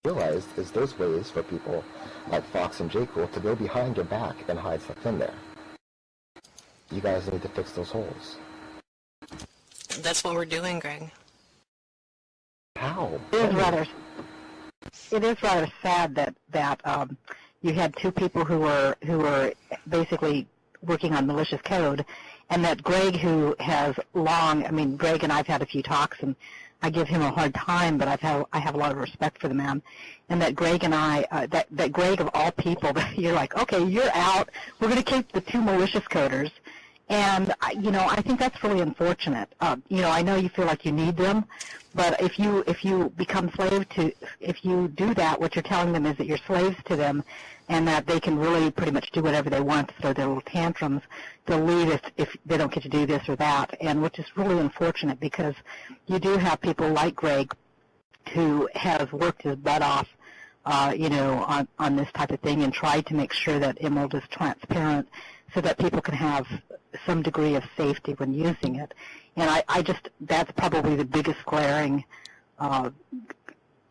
realized is there's ways for people like Fox and J. Cool to go behind your back and hide stuff in there. You guys need to fix those holes. That's what we're doing, Greg. How? It is rather sad that you had two people who were basically working on malicious code, and that Greg, who has Greg and I've had a few talks, and I give him a hard time, but I have a lot of respect for the man, and that Greg and I, that Greg of all people, you're like, okay, you're out. We're going to keep the two malicious coders, and I think that's really unfortunate. I know you feel like you need them, but if you become if you do that, what you're telling them is that you're slaves to them, and that they can really pretty much do whatever they want, throw their little tantrums. They'll leave if they don't get to do this or that, and which is really unfortunate because you do have people like Greg who has worked his butt off, on this type of thing and tried to make sure that Emerald is transparent so that people can have some degree of safety when using it. And that's probably the biggest glaring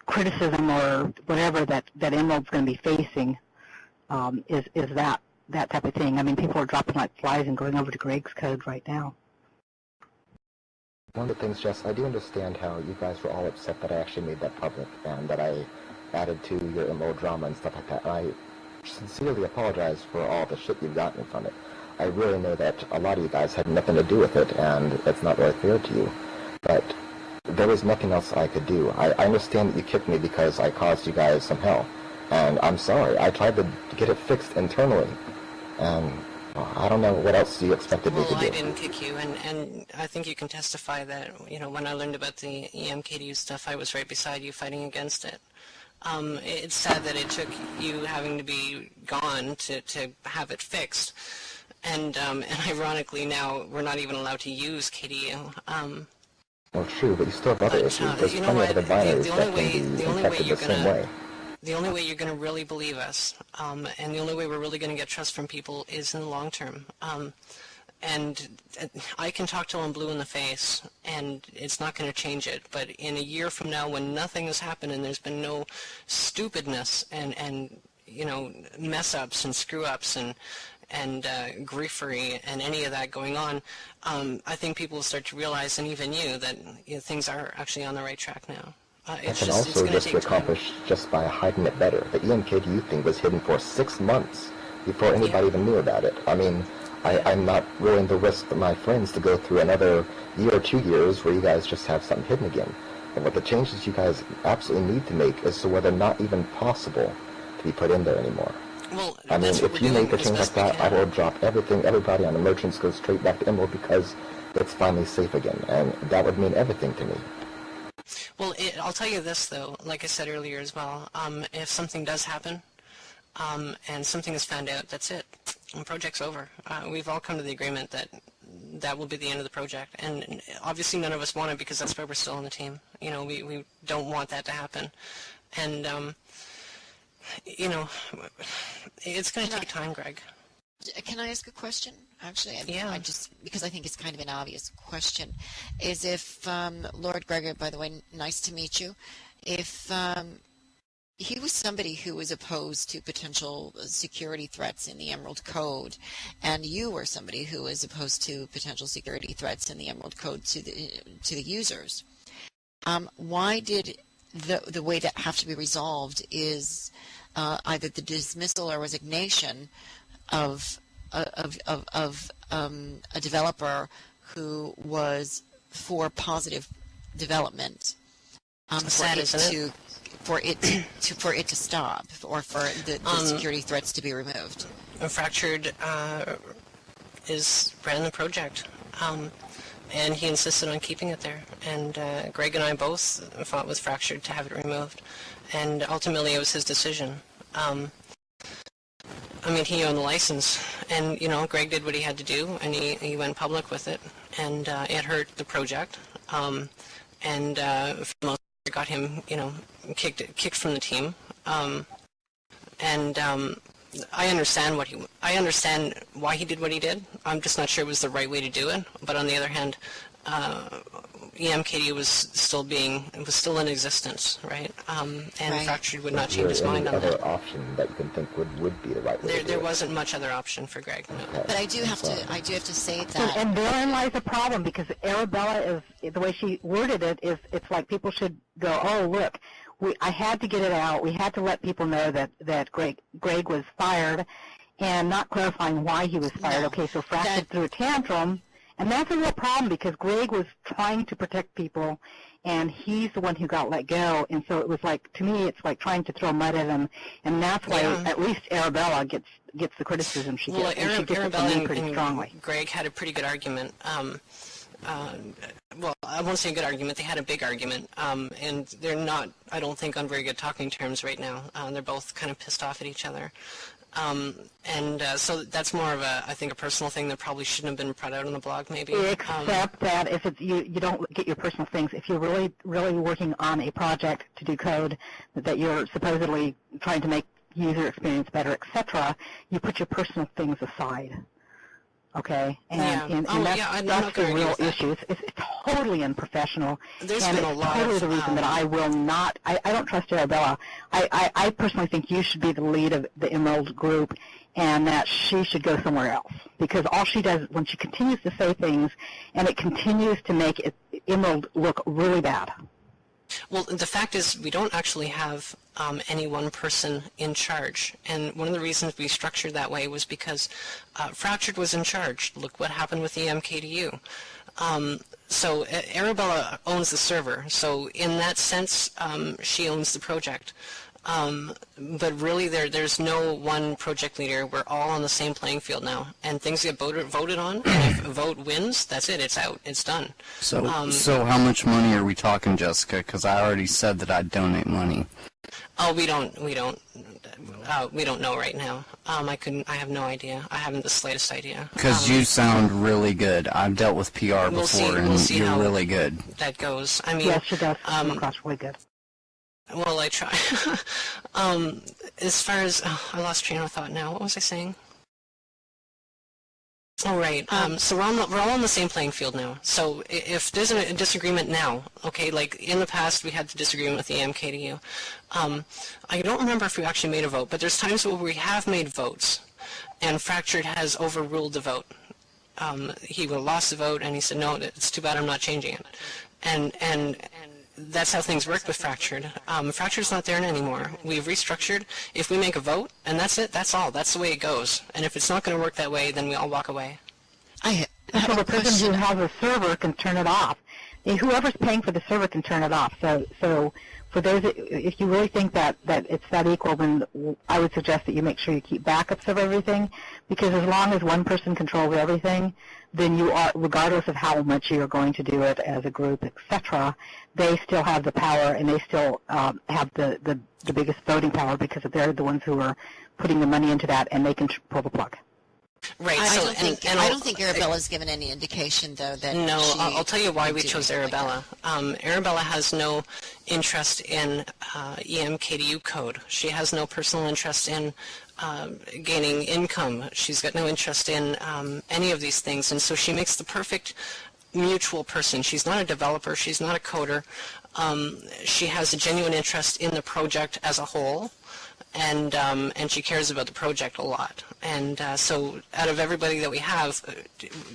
criticism or whatever that Emerald's going to be facing. Is that type of thing. I mean, people are dropping like flies and going over to Greg's code right now. One of the things, Jess, I do understand how you guys were all upset that I actually made that public and that I added to your Emerald drama and stuff like that. And I sincerely apologize for all the shit you've gotten from it. I really know that a lot of you guys had nothing to do with it, and it's not really fair to you. But there was nothing else I could do. I understand that you kicked me because I caused you guys some hell. And I'm sorry. I tried to get it fixed internally. And I don't know what else you expected me to do. Well, I didn't kick you, and I think you can testify that, when I learned about the EMKDU stuff, I was right beside you fighting against it. It's sad that it took you having to be gone to have it fixed. And ironically now, we're not even allowed to use KDU. Well, true, but you still have other issues. There's plenty of other binaries that can be infected the same way. The only way you're going to really believe us, and the only way we're really going to get trust from people is in the long term. And I can talk till I'm blue in the face, and it's not going to change it. But in a year from now, when nothing has happened and there's been no stupidness and mess-ups and screw-ups and griefery and any of that going on, I think people will start to realize, and even you, that things are actually on the right track now. It can also just be accomplished just by hiding it better. The EMKDU thing was hidden for 6 months before anybody even knew about it. I mean, I'm not willing to risk my friends to go through another year or 2 years where you guys just have something hidden again. And what the changes you guys absolutely need to make is so where they're not even possible to be put in there anymore. Well, I mean, if you make a change like that, I will drop everybody on the merchants, go straight back to Emerald because it's finally safe again, and that would mean everything to me. Well, I'll tell you this, though, like I said earlier as well, if something does happen, and something is found out, that's it. The project's over. We've all come to the agreement that that will be the end of the project, and obviously none of us want it because that's why we're still on the team. We don't want that to happen, and it's going to take time, Greg. Can I ask a question? Actually, yeah. Because I think it's kind of an obvious question, is if Lord Gregor, by the way, nice to meet you, if he was somebody who was opposed to potential security threats in the Emerald Code, and you were somebody who was opposed to potential security threats in the Emerald Code to the users, why did the way that have to be resolved is either the dismissal or resignation of a developer who was for positive development, for it to stop, or for the security threats to be removed. Fractured ran the project, and he insisted on keeping it there. And Greg and I both fought with Fractured to have it removed, and ultimately it was his decision. I mean, he owned the license, and, Greg did what he had to do, and he went public with it, and it hurt the project, and for the most part, it got him, kicked from the team, and I understand why he did what he did. I'm just not sure it was the right way to do it, but on the other hand, EMKDU was still in existence, right? And Right. Fractured would not Is change his there mind any on other that. option that you can think would be the right way to do There it? wasn't much other option for Greg, no. Okay. But I do have to say that. And therein lies the problem, because Arabella is, the way she worded it is, it's like people should go, oh, look, I had to get it out. We had to let people know that Greg was fired, and not clarifying why he was fired. No, Okay, so Fractured threw a tantrum, and that's a real problem, because Greg was trying to protect people, and he's the one who got let go. And so it was like, to me, it's like trying to throw mud at him, and that's why at least Arabella gets the criticism she gets. And she gets it from me pretty strongly. Greg had a pretty good argument. Well, I won't say a good argument. They had a big argument, and they're not, I don't think, on very good talking terms right now. They're both kind of pissed off at each other. So that's more of I think, a personal thing that probably shouldn't have been put out on the blog, maybe. Except that if it's, you don't get your personal things. If you're really working on a project to do code that you're supposedly trying to make user experience better, etc., you put your personal things aside. Okay, and that's the real issue. It's totally unprofessional. There's and been a it's lot totally of, the reason that I will not. I don't trust Arabella. I personally think you should be the lead of the Emerald group, and that she should go somewhere else, because all she does when she continues to say things, and it continues to make Emerald look really bad. Well, the fact is, we don't actually have any one person in charge, and one of the reasons we structured that way was because Fractured was in charge. Look what happened with EMKDU. So Arabella owns the server, so in that sense, she owns the project. But really, there's no one project leader. We're all on the same playing field now, and things get voted on. And if a vote wins, that's it. It's out. It's done. So how much money are we talking, Jessica? Because I already said that I'd donate money. Oh, we don't know right now. I have no idea. I haven't the slightest idea. Because you sound really good. I've dealt with PR before, and you're really good. That goes. I mean, Yes, she does come across really good. Well, I try. As far as, I lost train of thought now. What was I saying? Oh, right. So we're all on the same playing field now. So if there's a disagreement now, okay, like in the past we had the disagreement with the EMKDU. I don't remember if we actually made a vote, but there's times where we have made votes, and Fractured has overruled the vote. He would have lost the vote, and he said, no, it's too bad, I'm not changing it. And that's how things work with Fractured. Fractured's not there anymore. We've restructured. If we make a vote, and that's it, that's all. That's the way it goes. And if it's not going to work that way, then we all walk away. I have So a the person question. who has a server can turn it off. Whoever's paying for the server can turn it off. So for those, if you really think that it's that equal, then I would suggest that you make sure you keep backups of everything, because as long as one person controls everything, then you are, regardless of how much you are going to do it as a group, etc., they still have the power, and they still have the biggest voting power, because they're the ones who are putting the money into that, and they can pull the plug. Right. I So, don't think Arabella's given any indication, though, that No, she I'll tell you why we would do chose anything like Arabella. Arabella has no interest in EMKDU code. She has no personal interest in gaining income. She's got no interest in any of these things, and so she makes the perfect mutual person. She's not a developer. She's not a coder. She has a genuine interest in the project as a whole, and she cares about the project a lot. And so out of everybody that we have,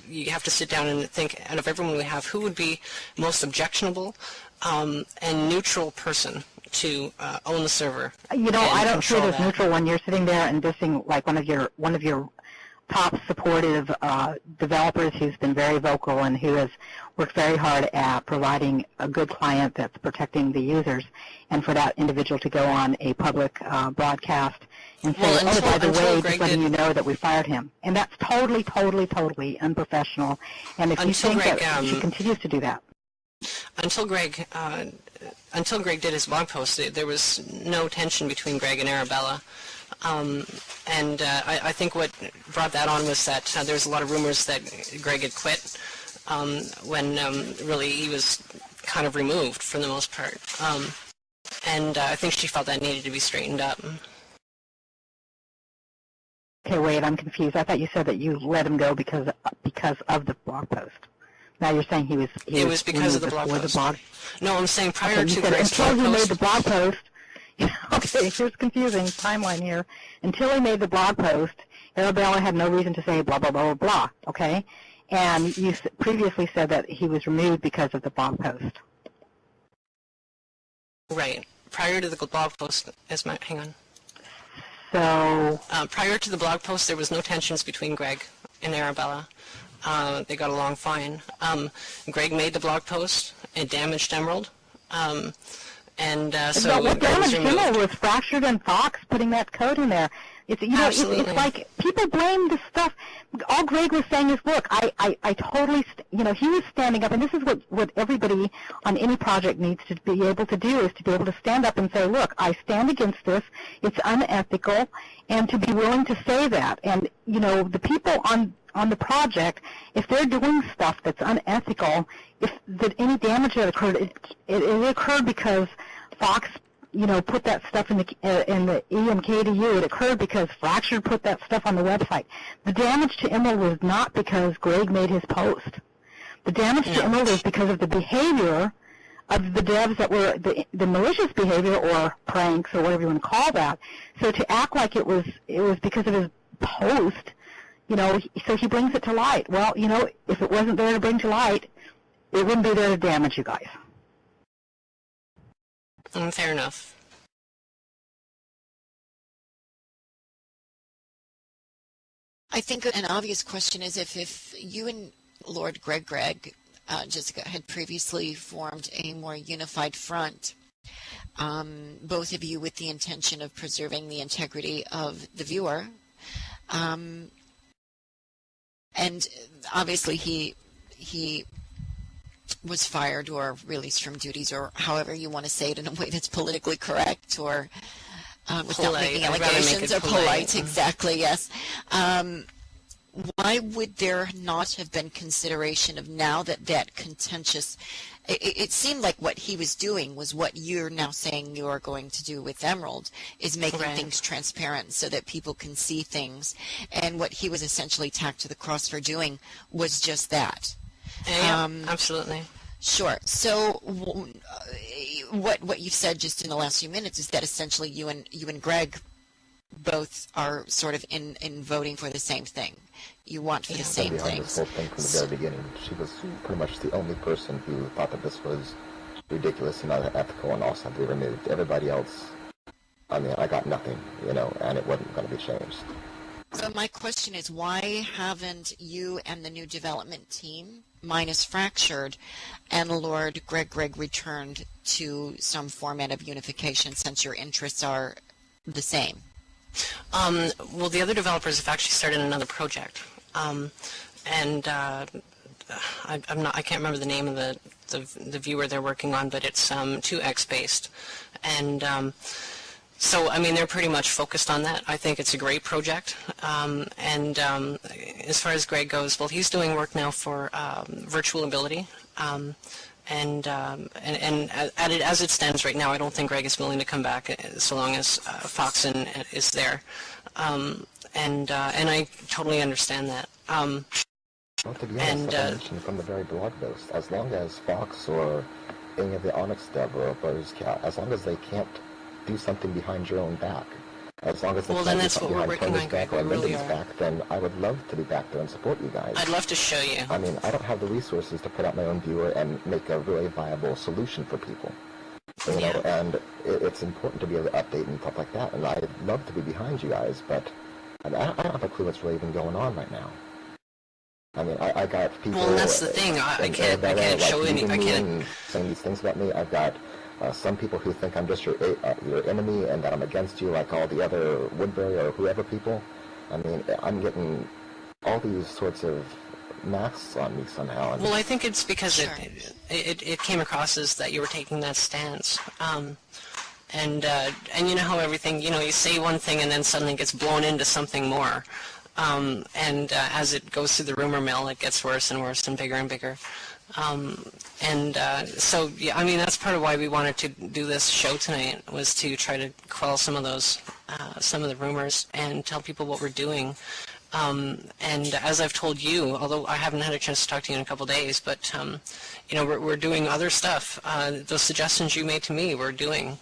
you have to sit down and think, out of everyone we have, who would be most objectionable and neutral person to own the server? You know, I don't see it control as that. neutral when you're sitting there and dissing like one of your top supportive developers who's been very vocal and who has worked very hard at providing a good client that's protecting the users, and for that individual to go on a public broadcast and say, Well, oh, by the way, Greg just letting did- you know that we fired him. And that's totally, totally, totally unprofessional. And if you Until think Greg, that she continues to do that. Until Greg did his blog post, there was no tension between Greg and Arabella. And I think what brought that on was that there was a lot of rumors that Greg had quit when really he was kind of removed for the most part. And I think she felt that needed to be straightened up. Okay, wait, I'm confused. I thought you said that you let him go because of the blog post. Now you're saying he was It was because of the blog before post. the blog. No, I'm saying prior Okay, to you said Greg's until blog he made post. the blog post. Okay, here's confusing timeline here. Until he made the blog post, Arabella had no reason to say blah, blah, blah, blah, blah, okay? And you previously said that he was removed because of the blog post. Right. Prior to the blog post, hang on. So, Prior to the blog post, there was no tensions between Greg and Arabella. They got along fine. Greg made the blog post. It damaged Emerald. So what Greg was damaged removed. him was Fractured and Fox putting that code in there. It's Absolutely. it's like people blame this stuff. All Greg was saying is, look, I totally, he was standing up, and this is what everybody on any project needs to be able to do, is to be able to stand up and say, look, I stand against this. It's unethical, and to be willing to say that. And the people on the project, if they're doing stuff that's unethical, if any damage that occurred, it occurred because Fox put that stuff in the EMKDU. It occurred because Fractured put that stuff on the website. The damage to Emerald was not because Greg made his post. The damage to Emerald is because of the behavior of the devs that were the malicious behavior, or pranks, or whatever you want to call that. So to act like it was because of his post, so he brings it to light. Well, if it wasn't there to bring to light, it wouldn't be there to damage you guys. Fair enough. I think an obvious question is if you and Lord Greg, Jessica, had previously formed a more unified front, both of you with the intention of preserving the integrity of the viewer, and obviously he was fired or released from duties, or however you want to say it in a way that's politically correct, or without making allegations, or polite. Exactly, yes. Why would there not have been consideration of, now that contentious, it seemed like what he was doing was what you're now saying you're going to do with Emerald, is making things transparent so that people can see things, and what he was essentially tacked to the cross for doing was just that. Yeah, absolutely. Sure. So what you've said just in the last few minutes is that essentially you and Greg both are sort of in voting for the same thing. You want for the same things. This whole thing from the very beginning. She was pretty much the only person who thought that this was ridiculous and unethical and also had to be removed. Everybody else, I got nothing, and it wasn't going to be changed. So my question is, why haven't you and the new development team, minus Fractured, and Lord Greg returned to some format of unification, since your interests are the same? Well, the other developers have actually started another project, I can't remember the name of the viewer they're working on, but it's 2X based, and so they're pretty much focused on that. I think it's a great project, as far as Greg goes, well, he's doing work now for Virtual Ability. And as it stands right now, I don't think Greg is willing to come back so long as Foxen is there, and I totally understand that. Well, to be honest, like I mentioned from the very blog post, as long as Fox or any of the Onyx developers, as long as they can't do something behind your own back, as long as they can't do something behind Tony's back or Lyndon's back, then I would love to be back there and support you guys. I'd love to show you. I don't have the resources to put out my own viewer and make a really viable solution for people. And it's important to be able to update and stuff like that, and I'd love to be behind you guys, but I don't have a clue what's really even going on right now. I got people... Well, that's the thing. I can't show any... I can't... saying these things about me. I've got some people who think I'm just your enemy and that I'm against you, like all the other Woodbury or whoever people. I'm getting all these sorts of masks on me somehow. Well, I think it's because it came across as that you were taking that stance. And you know how everything, you say one thing and then suddenly it gets blown into something more. As it goes through the rumor mill, it gets worse and worse and bigger. So, yeah, that's part of why we wanted to do this show tonight, was to try to quell some of those, some of the rumors and tell people what we're doing. And as I've told you, although I haven't had a chance to talk to you in a couple days, but you know, we're doing other stuff. Those suggestions you made to me, we're doing.